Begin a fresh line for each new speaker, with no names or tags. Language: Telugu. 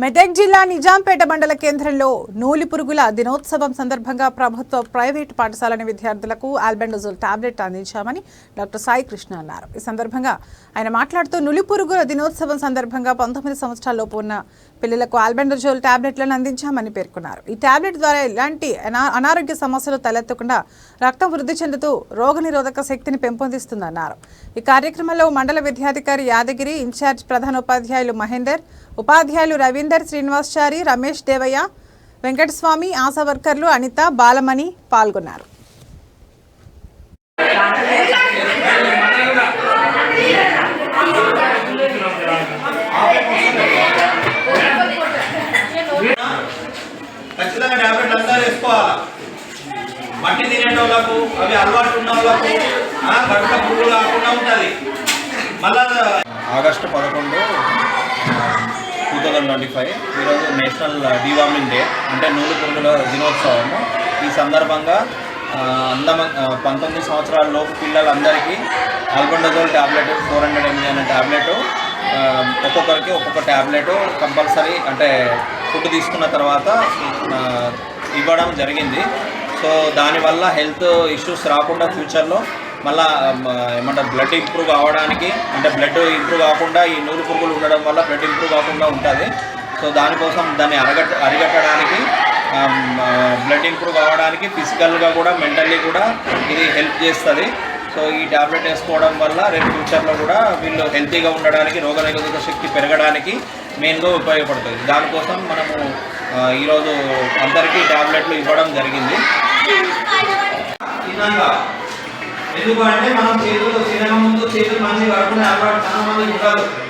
మెదక్ జిల్లా నిజాంపేట మండల కేంద్రంలో నూలి పురుగుల దినోత్సవం సందర్భంగా ప్రభుత్వ ప్రైవేటు పాఠశాలని విద్యార్థులకు ఆల్బెండజోల్ టాబ్లెట్ అందించామని డాక్టర్ సాయి కృష్ణ అన్నారు. ఈ సందర్భంగా ఆయన మాట్లాడుతూ నూలి పురుగుల దినోత్సవం సందర్భంగా 19 సంవత్సరాలలోపు ఉన్న పిల్లలకు ఆల్బెండజోల్ టాబ్లెట్లను అందించామని పేర్కొన్నారు. ఈ టాబ్లెట్ ద్వారా ఎలాంటి అనారోగ్య సమస్యలు తలెత్తకుండా రక్తం వృద్ధి చెందుతూ రోగనిరోధక శక్తిని పెంపొందిస్తుందన్నారు. ఈ కార్యక్రమంలో మండల విద్యాధికారి యాదగిరి, ఇన్ఛార్జ్ ప్రధానోపాధ్యాయులు మహేందర్, ఉపాధ్యాయులు రవీందర్, శ్రీనివాసచారి, రమేష్ దేవయ్య, వెంకటస్వామి, ఆశా వర్కర్లు అనిత, బాలమణి పాల్గొన్నారు.
ఖచ్చితంగా టాబ్లెట్ అంతా వేసుకోవాలి. మట్టి తినేటోళ్ళకు అవి అలవాటు ఉన్న వాళ్ళకు గడుపుల పురుగులు కాకుండా ఉంటుంది. మళ్ళా ఆగస్టు 11, 2025 ఈరోజు నేషనల్ డీవార్మింగ్ డే, అంటే నూలు పురుగుల దినోత్సవము. ఈ సందర్భంగా 19 సంవత్సరాల లోపు పిల్లలందరికీ ఆల్బెండజోల్ ట్యాబ్లెట్ 400 mg అనే ట్యాబ్లెట్ ఒక్కొక్కరికి ఒక్కొక్క ట్యాబ్లెట్ కంపల్సరీ, అంటే ఫుడ్ తీసుకున్న తర్వాత ఇవ్వడం జరిగింది. సో దానివల్ల హెల్త్ ఇష్యూస్ రాకుండా ఫ్యూచర్లో మళ్ళీ ఏమంటారు బ్లడ్ ఇంప్రూవ్ అవ్వడానికి, అంటే బ్లడ్ ఇంప్రూవ్ కాకుండా ఈ నూలు పురుగులు ఉండడం వల్ల బ్లడ్ ఇంప్రూవ్ కాకుండా ఉంటుంది. సో దానికోసం దాన్ని అరిగట్టడానికి, బ్లడ్ ఇంప్రూవ్ అవ్వడానికి ఫిజికల్గా కూడా మెంటల్లీ కూడా ఇది హెల్ప్ చేస్తుంది. సో ఈ ట్యాబ్లెట్ వేసుకోవడం వల్ల రేపు ఫ్యూచర్లో కూడా వీళ్ళు హెల్తీగా ఉండడానికి, రోగనిరోధక శక్తి పెరగడానికి మెయిన్గా ఉపయోగపడుతుంది. దానికోసం మనము ఈరోజు అందరికీ ట్యాబ్లెట్లు ఇవ్వడం జరిగింది. ఎందుకంటే మనం చేతులు తినక ముందు చేతులు మంచిగా కడుక్కునే అలవాటు చాలా మంది ఉండదు.